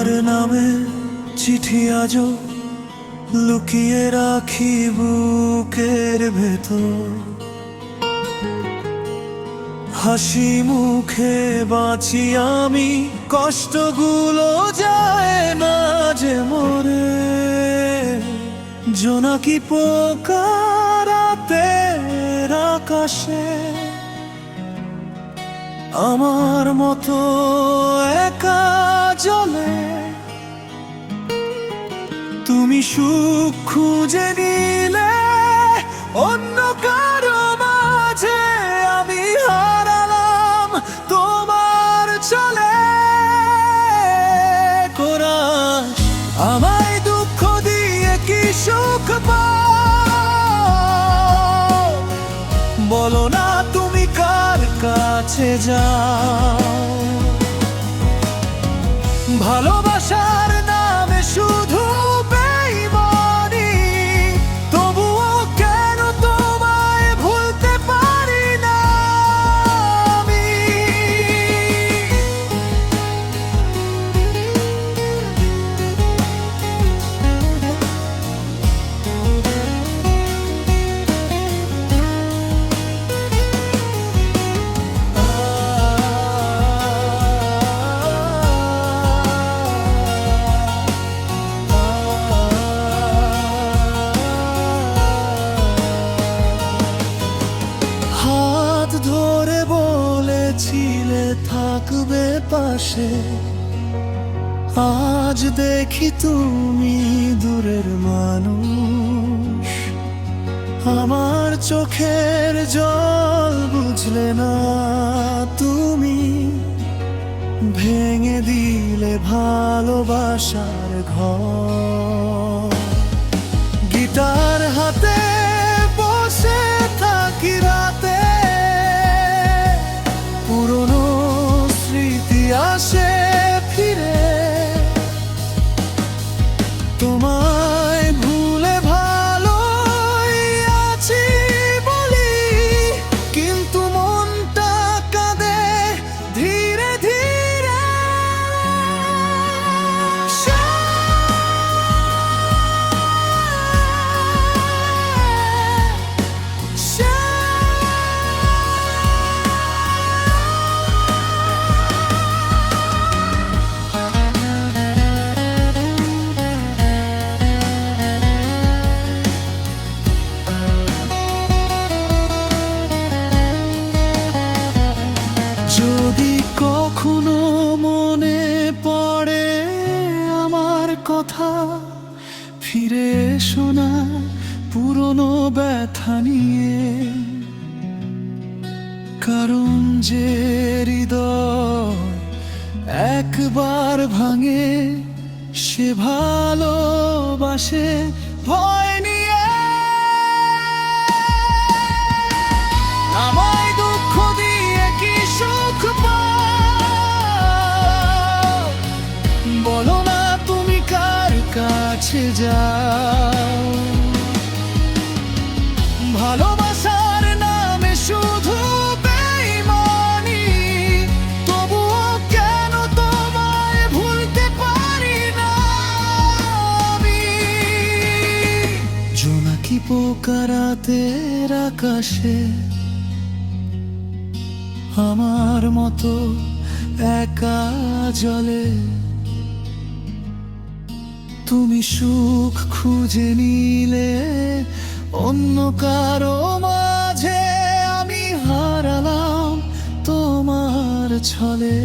তোমার নামে চিঠি আজও লুকিয়ে রাখি বুকের ভেতর। হাসি মুখে বাঁচি আমি, কষ্টগুলো যায় না যে মরে। জোনাকি পোকা রাতের আকাশে আমার মতো একা জ্বলে। তুমি সুখ খুঁজে নিলে অন্য কারো মাঝে, আমি হারালাম তোমার চলে। কোরাস আমায় দুঃখ দিয়ে কি সুখ পাও? বলো না তুমি কার কাছে যাও? ভালোবাসার নামে শুধু বেঈমানি, তবুও কেন তোমায় ভুলতে পারি না আমি। হাত ধরে বলেছিলে থাকবে পাশে, আজ দেখি তুমি দূরের মানুষ। আমার চোখের জল বুঝলে না তুমি, ভেঙে দিলে ভালোবাসার ঘর। গিটার হাতে বসে থাকি রাতে, পুরনো স্মৃতি আসে ফিরে। তোমায় ভুলে ভালোই আছি বলি, কিন্তু মনটা কাঁদে ধীরে ধীরে। যদি কখনো মনে পড়ে আমার কথা, ফিরে এসো না পুরনো ব্যথা নিয়ে। কারণ যে হৃদয় একবার ভাঙে, সে ভালোবাসে ভয় নিয়ে। আমায় দুঃখ দিয়ে কি সুখ পাও? বলো না তুমি কার কাছে যাও? ভালোবাসার নামে শুধু বেঈমানি, তবুও কেন তোমায় ভুলতে পারি না আমি। জোনাকি পোকা রাতের আকাশে আমার মতো একা জ্বলে। তুমি সুখ খুঁজে নিলে অন্য কারো মাঝে, আমি হারালাম তোমার ছলে।